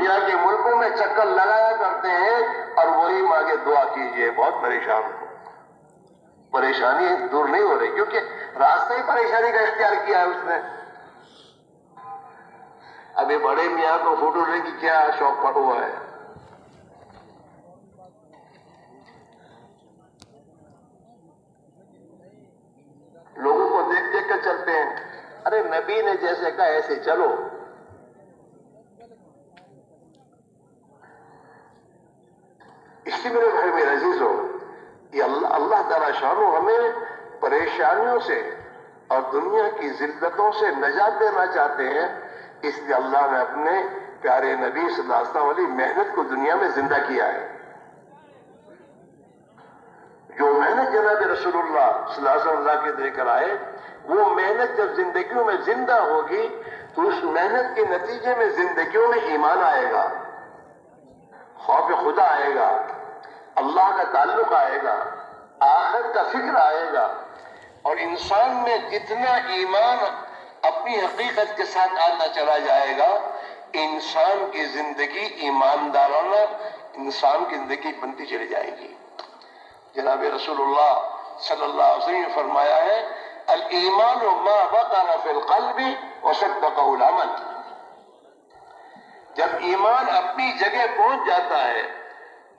دنیا کے ملکوں میں چکر لگایا کرتے ہیں اور وہی مانگے دعا کیجئے. بہت پریشان ہوں. پریشانی دور نہیں ہو رہی کیونکہ راستہ ہی پریشانی کا اختیار کیا ہے اس نے. ابھی بڑے میاں کو فوٹو لینے کی کیا شوق پڑ ہوا ہے. لوگوں کو دیکھ دیکھ کر چلتے ہیں. ارے نبی نے جیسے کہا ایسے چلو. اس لیے میرے بھائی میرے عزیزو، یہ اللہ تعالیٰ شانو ہمیں پریشانیوں سے اور دنیا کی ذلتوں سے نجات دینا چاہتے ہیں. اس لیے اللہ نے اپنے پیارے نبی صلی اللہ علیہ وسلم والی محنت کو دنیا میں زندہ کیا ہے. جو محنت جناب رسول اللہ صلی اللہ علیہ وسلم اللہ کے دے کر آئے، وہ محنت جب زندگیوں میں زندہ ہوگی تو اس محنت کے نتیجے میں زندگیوں میں ایمان آئے گا، خوف خدا آئے گا، اللہ کا تعلق آئے گا، آخرت کا فکر آئے گا. اور انسان میں جتنا ایمان اپنی حقیقت کے ساتھ آتا چلا جائے گا، انسان کی زندگی ایماندارانہ انسان کی زندگی بنتی چلی جائے گی. جناب رسول اللہ صلی اللہ علیہ وسلم نے فرمایا ہے الایمان ما وقر فی القلب وصدقہ العمل. جب ایمان اپنی جگہ پہنچ جاتا ہے،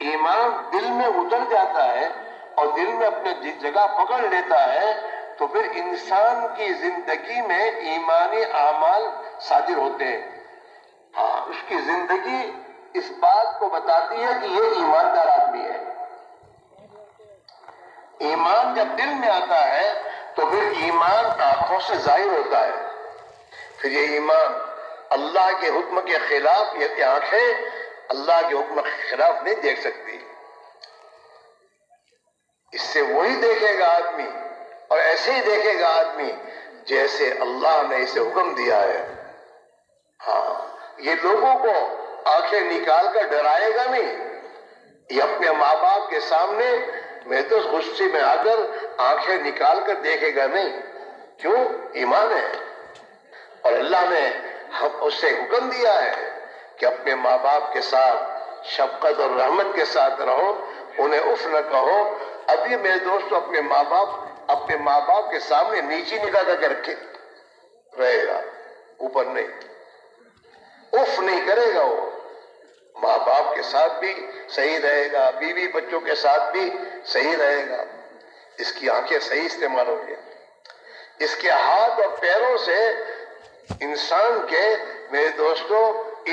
ایمان دل میں اتر جاتا ہے اور دل میں اپنے جگہ پکڑ لیتا ہے، تو پھر انسان کی زندگی میں ایمانی اعمال صادر ہوتے ہیں. ہاں، اس کی زندگی اس بات کو بتاتی ہے کہ یہ ایماندار آدمی ہے. ایمان جب دل میں آتا ہے تو پھر ایمان آنکھوں سے ظاہر ہوتا ہے. پھر یہ ایمان اللہ کے حکم کے خلاف، یہ آنکھیں اللہ کے حکم کے خلاف نہیں دیکھ سکتی. اس سے وہی دیکھے گا آدمی، اور ایسے ہی دیکھے گا آدمی جیسے اللہ نے اسے حکم دیا ہے. ہاں، یہ لوگوں کو آنکھیں نکال کر ڈرائے گا نہیں. یہ اپنے ماں باپ کے سامنے میں تو غصے میں آ کر آنکھیں نکال کر دیکھے گا نہیں. کیوں؟ ایمان ہے. اور اللہ نے اس سے حکم دیا ہے کہ اپنے ماں باپ کے ساتھ شفقت اور رحمت کے ساتھ رہو، انہیں اف نہ کہو. ابھی میرے دوستو اپنے ماں باپ کے سامنے نیچی نگاہ کر کے رہے گا، اوپر نہیں. اف نہیں کرے گا. وہ ماں باپ کے ساتھ بھی صحیح رہے گا، بیوی بچوں کے ساتھ بھی صحیح رہے گا. اس کی آنکھیں صحیح استعمال ہوں گی. اس کے ہاتھ اور پیروں سے انسان کے میرے دوستو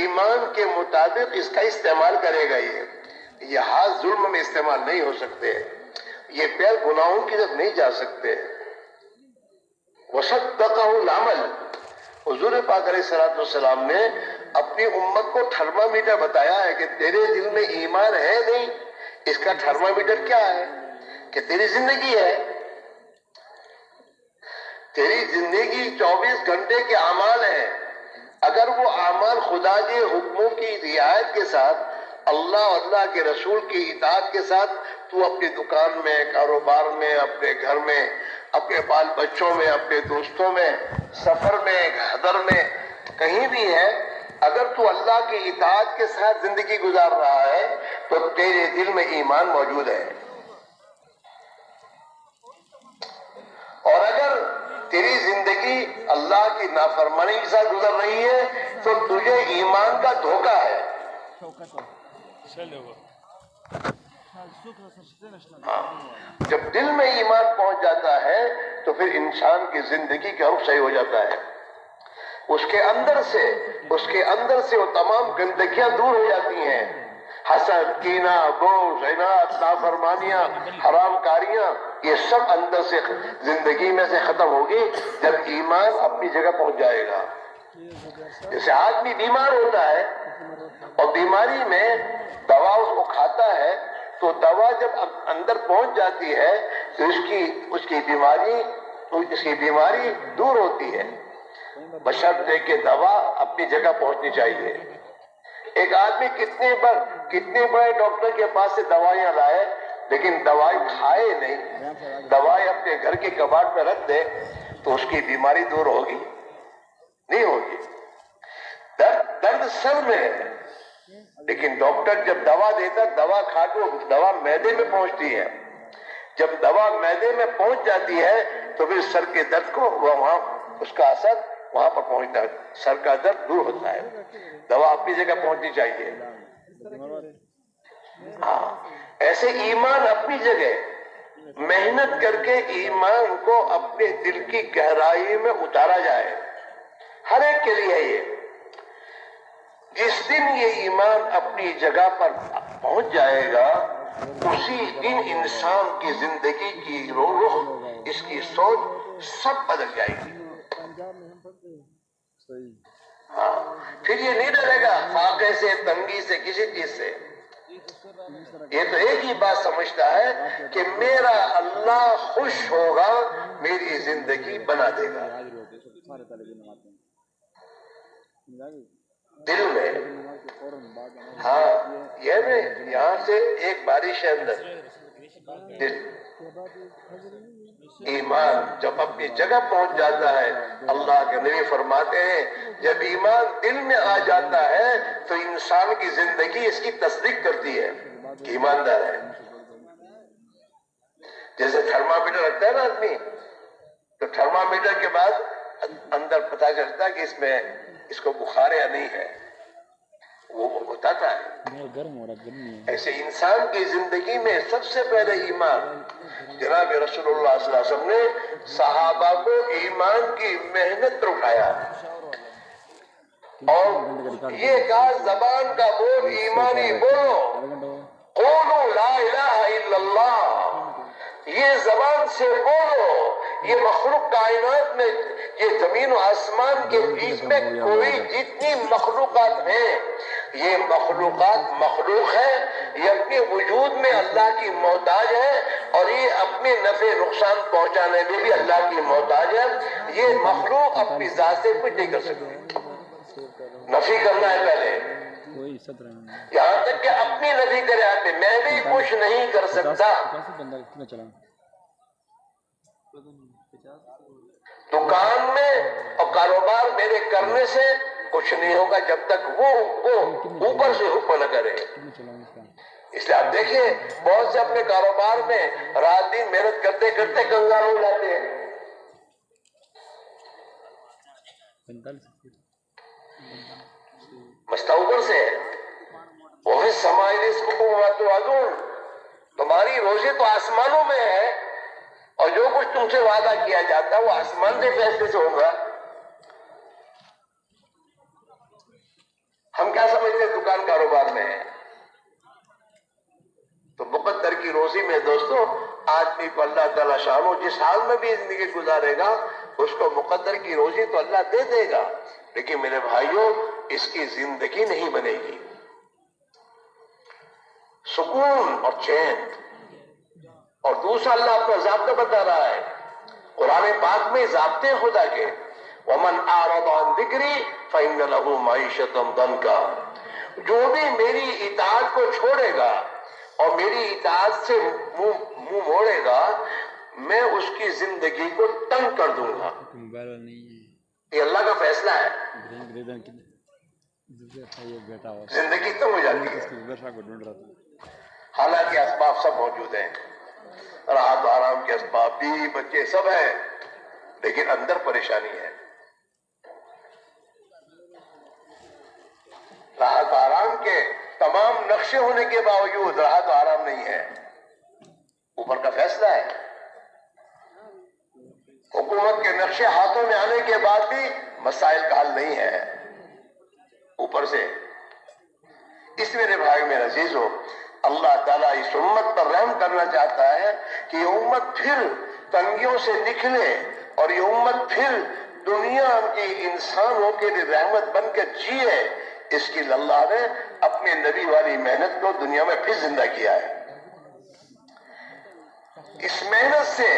ایمان کے مطابق اس کا استعمال کرے گا. یہ ہاتھ ظلم میں استعمال نہیں ہو سکتے، یہ پیر گناہوں کی طرف نہیں جا سکتے. وصدقہ العمل. حضور پاک علیہ الصلوۃ والسلام نے اپنی امت کو تھرمامیٹر بتایا ہے کہ تیرے دل میں ایمان ہے نہیں، اس کا تھرمامیٹر کیا ہے کہ تیری زندگی ہے. تیری زندگی 24 گھنٹے کے اعمال ہیں. اگر وہ اعمال خدا کے حکموں کی رعایت کے ساتھ، اللہ اور اللہ کے رسول کی اطاعت کے ساتھ تو اپنی دکان میں، کاروبار میں، اپنے گھر میں، اپنے بال بچوں میں، اپنے دوستوں میں، سفر میں، گھر میں، کہیں بھی ہے، اگر تو اللہ کی اطاعت کے ساتھ زندگی گزار رہا ہے تو تیرے دل میں ایمان موجود ہے. اور اگر تیری زندگی اللہ کی نافرمانی کے ساتھ گزر رہی ہے تو تجھے ایمان کا دھوکہ ہے. جب دل میں ایمان پہنچ جاتا ہے تو پھر انسان کی زندگی کا رخ صحیح ہو جاتا ہے. اس کے اندر سے وہ تمام گندگیاں دور ہو جاتی ہیں. حسد، کینہ، بغض، عناد، نافرمانیاں، حرام کاریاں، یہ سب اندر سے زندگی میں سے ختم ہوگی جب ایمان اپنی جگہ پہنچ جائے گا. جیسے آدمی بیمار ہوتا ہے اور بیماری میں دوا اس کو کھاتا ہے تو دوا جب اندر پہنچ جاتی ہے تو اس کی بیماری دور ہوتی ہے، بشرطے کہ دوا اپنی جگہ پہنچنی چاہیے. ایک آدمی کتنے بڑے ڈاکٹر کے پاس سے دوائیاں لائے لیکن دوائی کھائے نہیں، دوائی اپنے گھر کے کباڑ میں رکھ دے تو اس کی بیماری دور ہوگی؟ نہیں ہوگی. درد سر میں ہے لیکن ڈاکٹر جب دوا دیتا، دوا کھا کے دوا معدے میں پہنچتی ہے، جب دوا معدے میں پہنچ جاتی ہے تو پھر سر کے درد کو وہاں اس کا اثر وہاں پر پہنچتا ہے، سر کا درد دور ہوتا ہے۔ دوا اپنی جگہ پہنچنی چاہیے۔ ہاں، ایسے ایمان اپنی جگہ، محنت کر کے ایمان کو اپنے دل کی گہرائی میں اتارا جائے، ہر ایک کے لیے یہ۔ جس دن یہ ایمان اپنی جگہ پر پہنچ جائے گا، اسی دن انسان کی زندگی کی رخ، اس کی سوچ سب بدل جائے گی۔ ہاں، پھر یہ نہیں ڈرے گا فاقے سے، تنگی سے، کسی چیز سے۔ یہ تو ایک ہی بات سمجھتا ہے کہ میرا اللہ خوش ہوگا، میری زندگی بنا دے گا۔ دل میں، ہاں، یہ میں یہاں سے ایک بارش ہے اندر، دل، ایمان جب اپنی جگہ پہنچ جاتا ہے، اللہ کے نبی فرماتے ہیں جب ایمان دل میں آ جاتا ہے تو انسان کی زندگی اس کی تصدیق کرتی ہے کہ ایماندار ہے۔ جیسے تھرمامیٹر رکھتا ہے نا آدمی، تو تھرمامیٹر کے بعد اندر پتہ چلتا ہے کہ اس میں اس کو بخار یا نہیں ہے، وہ بتاتا ہے۔ ایسے انسان کی زندگی میں سب سے پہلے ایمان، جناب رسول اللہ صلی اللہ علیہ وسلم نے صحابہ کو ایمان کی محنت پر اٹھایا اور یہ کہا زبان کا بول ایمانی بولو، قولوا لا الہ الا اللہ، یہ زبان سے بولو۔ یہ مخلوق کائنات میں، یہ زمین و آسمان کے بیچ میں کوئی جتنی مخلوقات ہیں، یہ مخلوقات مخلوق ہے، یہ اپنے وجود میں اللہ کی محتاج ہے، اور یہ اپنے نفع نقصان پہنچانے میں بھی اللہ کی محتاج ہے۔ یہ مخلوق اپنی ذات سے کچھ نہیں کر سکتے، نفی کرنا ہے پہلے، یہاں تک کہ اپنی نفی کرے آدمی، میں بھی کچھ نہیں کر سکتا۔ دکان میں اور کاروبار میرے کرنے سے کچھ نہیں ہوگا جب تک وہ اوپر سے حکم نہ کرے۔ اس لیے آپ دیکھیں بہت سے اپنے کاروبار میں رات دن محنت کرتے کرتے کنگال ہو جاتے ہیں۔ مسئلہ اوپر سے ہے، وہی سمائی رزقکم وما توعدون، تمہاری روزی تو آسمانوں میں ہے، اور جو کچھ تم سے وعدہ کیا جاتا ہے وہ آسمان کے فیصلے سے ہوگا۔ ہم کیا سمجھتے ہیں دکان کاروبار میں ہے تو مقدر کی روزی میں دوستو، آدمی کو اللہ تعالیٰ شانو جس حال میں بھی زندگی گزارے گا اس کو مقدر کی روزی تو اللہ دے دے گا، لیکن میرے بھائیوں اس کی زندگی نہیں بنے گی، سکون اور چین۔ اور دوسرا اللہ اپنا ضابطہ بتا رہا ہے قرآن پاک میں، ضابطے خدا کے، وَمَنْ أَعْرَضَ عَنْ ذِكْرِي فَإِنَّ لَهُ مَعِيشَةً ضَنْكًا، جو بھی میری اطاعت کو چھوڑے گا اور میری اطاعت سے منہ موڑے گا، میں اس کی زندگی کو تنگ کر دوں گا۔ یہ اللہ کا فیصلہ ہے، زندگی تنگ ہو جاتی ہے۔ حالانکہ اسباب سب موجود ہیں، راحت و آرام کے اسباب، بیوی بچے سب ہیں، لیکن اندر پریشانی ہے۔ راحت و آرام کے تمام نقشے ہونے کے باوجود راحت و آرام نہیں ہے، اوپر کا فیصلہ ہے۔ حکومت کے نقشے ہاتھوں میں آنے کے بعد بھی مسائل کا حل نہیں ہے اوپر سے۔ اس میرے بھائی میرے عزیزو، اللہ تعالیٰ اس امت پر رحم کرنا چاہتا ہے کہ یہ امت پھر تنگیوں سے نکلے، اور یہ امت پھر دنیا کی انسانوں کے لیے رحمت بن کے جیے۔ اس کی اللہ نے اپنے نبی والی محنت کو دنیا میں پھر زندہ کیا ہے۔ اس محنت سے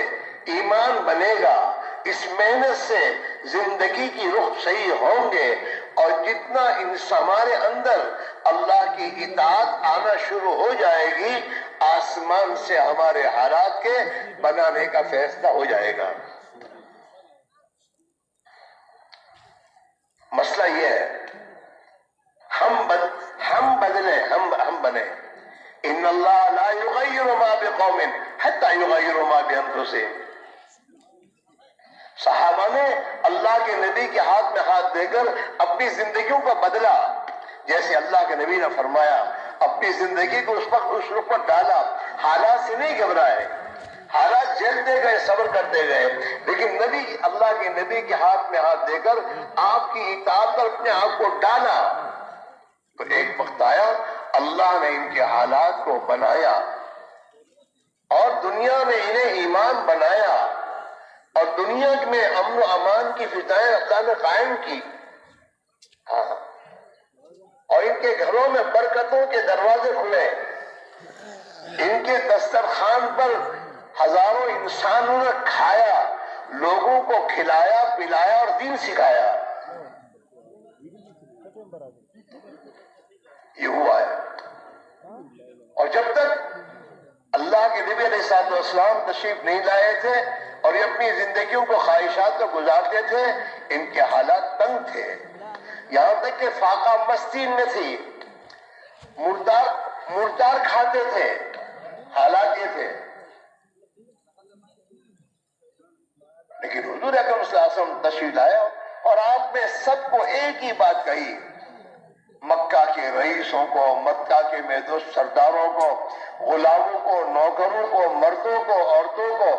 ایمان بنے گا، اس محنت سے زندگی کی رخ صحیح ہوں گے، اور جتنا ہمارے اندر اللہ کی اطاعت آنا شروع ہو جائے گی، آسمان سے ہمارے حالات کے بنانے کا فیصلہ ہو جائے گا۔ مسئلہ یہ ہے ہم حتى يغيروا ما بأنفسهم. صحابہ نے اللہ کے نبی کے ہاتھ میں ہاتھ دے کر اپنی زندگیوں کو بدلا، جیسے اللہ کے نبی نے فرمایا اپنی زندگی کو اس رخ پر ڈالا، حالات سے نہیں گھبرائے، حالات جھیلتے گئے، صبر کرتے گئے، لیکن نبی اللہ کے نبی کے ہاتھ میں ہاتھ دے کر آپ کی اطاعت پر اپنے آپ کو ڈالا، تو ایک وقت آیا اللہ نے ان کے حالات کو بنایا اور دنیا میں انہیں ایمان بنایا اور دنیا میں امن و امان کی فضائیں اللہ نے قائم کی. ہاں، اور ان کے گھروں میں برکتوں کے دروازے کھلے، ان کے دسترخوان پر ہزاروں انسانوں نے کھایا، لوگوں کو کھلایا پلایا اور دین سکھایا. یہ ہوا ہے. اور جب تک اللہ کے نبی علیہ الصلوۃ والسلام تشریف نہیں لائے تھے اور یہ اپنی زندگیوں کو خواہشات کو گزارتے تھے، ان کے حالات تنگ تھے، یہاں تک کہ فاقہ مستی میں تھی، مردار کھاتے تھے. حالات یہ تھے. لیکن حضور اکرم صلی اللہ علیہ وسلم تشریف لایا اور آپ نے سب کو ایک ہی بات کہی، مکہ کے رئیسوں کو، مکہ کے میدوس سرداروں کو، غلاموں کو، نوکروں کو، مردوں کو، عورتوں کو،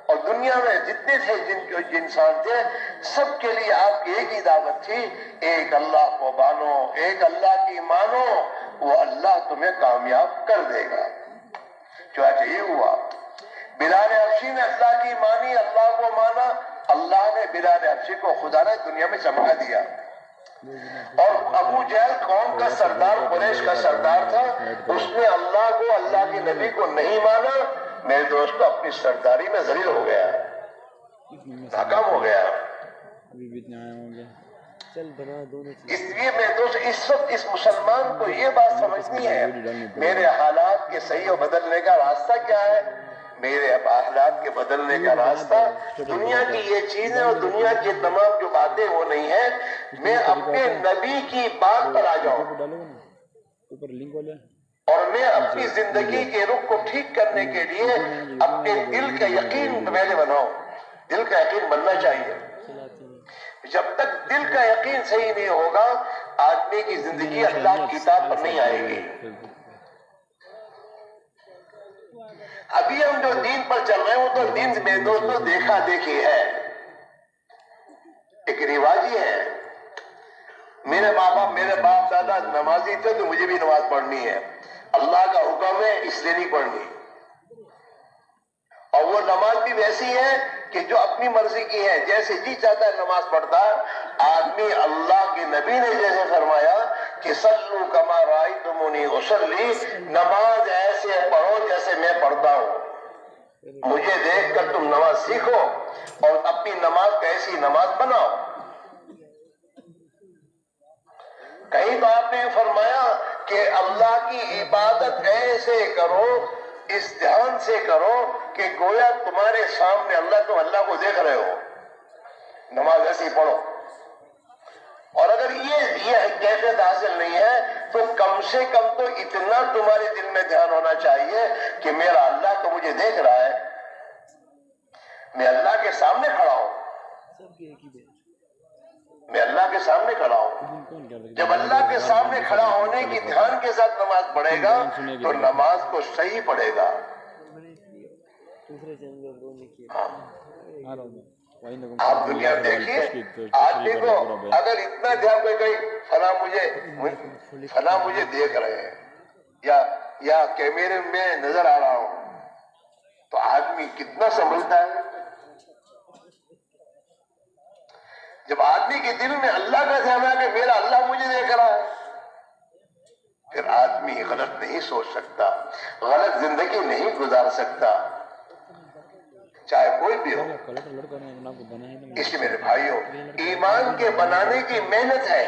اور دنیا میں جتنے تھے جن انسان تھے، سب کے لیے آپ کی ایک ہی دعوت تھی، ایک اللہ کو مانو، ایک اللہ کی مانو، وہ اللہ تمہیں کامیاب کر دے گا. چنانچہ یہ ہوا. بلال حبشی نے اللہ کی مانی، اللہ کو مانا، اللہ نے بلال حبشی کو خدا نے دنیا میں چمکا دیا. اور ابو جہل قوم کا سردار، قریش کا سردار تھا، اس نے اللہ کو، اللہ کے نبی کو نہیں مانا. میرے دوستو اپنی سرداری میں ذلیل ہو گیا، ناکام ہو گیا. اس لیے میرے دوست اس وقت اس مسلمان کو یہ بات سمجھنی ہے، میرے حالات کے صحیح و بدلنے کا راستہ کیا ہے. میرے حالات کے بدلنے کا راستہ دنیا کی یہ چیزیں اور دنیا کی تمام جو باتیں وہ نہیں ہیں. میں اپنے نبی کی بات پر آ جاؤں اور میں اپنی زندگی کے رخ کو ٹھیک کرنے کے لیے اپنے دل کا یقین پہلے بناؤں. دل کا یقین بننا چاہیے. جب تک دل کا یقین صحیح نہیں ہوگا آدمی کی زندگی اللہ کی کتاب پر نہیں آئے گی. ابھی ہم جو دین پر چل رہے ہیں وہ تو دین میں دوستوں دیکھا دیکھی ہے، ایک رواجی ہے. میرے باپ دادا نمازی تھے تو مجھے بھی نماز پڑھنی ہے، اللہ کا حکم ہے اس لیے نہیں پڑھنی. اور وہ نماز بھی ویسی ہے کہ جو اپنی مرضی کی ہے، جیسے جی چاہتا ہے نماز پڑھتا ہے آدمی. اللہ کے نبی نے جیسے فرمایا کہ صلو کما رأیتمونی اصلی، نماز ایسے پڑھو جیسے میں پڑھتا ہوں. مجھے دیکھ کر تم نماز سیکھو اور اپنی نماز کا ایسی نماز بناؤ. کہیں تو آپ نے فرمایا کہ اللہ کی عبادت ایسے کرو، اس دھیان سے کرو کہ گویا تمہارے سامنے اللہ، تم اللہ کو دیکھ رہے ہو. نماز ایسی پڑھو. اور اگر یہ کیفیت حاصل نہیں ہے تو کم سے کم تو اتنا تمہارے دل میں دھیان ہونا چاہیے کہ میرا اللہ تو مجھے دیکھ رہا ہے، میں اللہ کے سامنے کھڑا ہوں، میں اللہ کے سامنے کھڑا ہوں. جب اللہ کے سامنے کھڑا ہونے کی دھیان کے ساتھ نماز پڑھے گا تو نماز کو صحیح پڑھے گا. آپ دنیا دیکھیے، آدمی کو اگر اتنا دھیان کوئی فلاں مجھے دیکھ رہے ہیں یا کیمرے میں نظر آ رہا ہوں، تو آدمی کتنا سمجھتا ہے. جب آدمی کے دل میں اللہ کا دھیان ہے کہ میرا اللہ مجھے دیکھ رہا ہے، پھر آدمی غلط نہیں سوچ سکتا، غلط زندگی نہیں گزار سکتا، چاہے کوئی بھی ہو. اس لیے میرے بھائیوں، ایمان کے بنانے کی محنت ہے.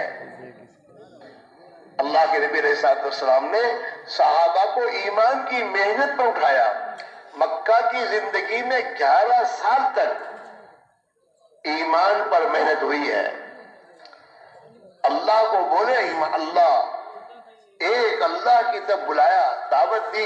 اللہ کے نبی علیہ السلام نے صحابہ کو ایمان کی محنت پر اٹھایا. مکہ کی زندگی میں 11 سال تک ایمان پر محنت ہوئی ہے. اللہ کو بولے اللہ، ایک اللہ کی طرف بلایا، دعوت دی،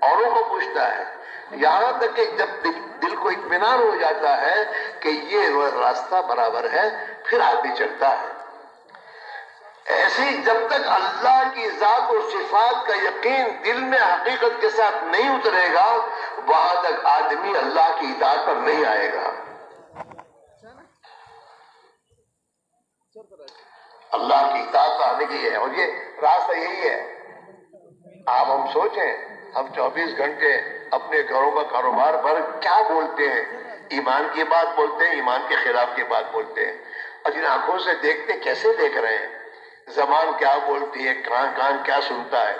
اوروں کو پوچھتا ہے، یہاں تک کہ جب دل کو اطمینان ہو جاتا ہے کہ یہ راستہ برابر ہے، پھر آدمی چلتا ہے۔ ایسی جب تک اللہ کی ذات اور صفات کا یقین دل میں حقیقت کے ساتھ نہیں اترے گا، وہاں تک آدمی اللہ کی اطاعت پر نہیں آئے گا۔ اللہ کی اطاعت آنے کی ہے، اور یہ راستہ یہی ہے۔ آپ ہم سوچیں، ہم 24 گھنٹے اپنے گھروں کا کاروبار پر کیا بولتے ہیں؟ ایمان کی بات بولتے ہیں، ایمان کے خلاف کی بات بولتے ہیں، اور جن آنکھوں سے دیکھتے کیسے دیکھ رہے ہیں؟ زبان کیا بولتی ہے، کان کیا سنتا ہے؟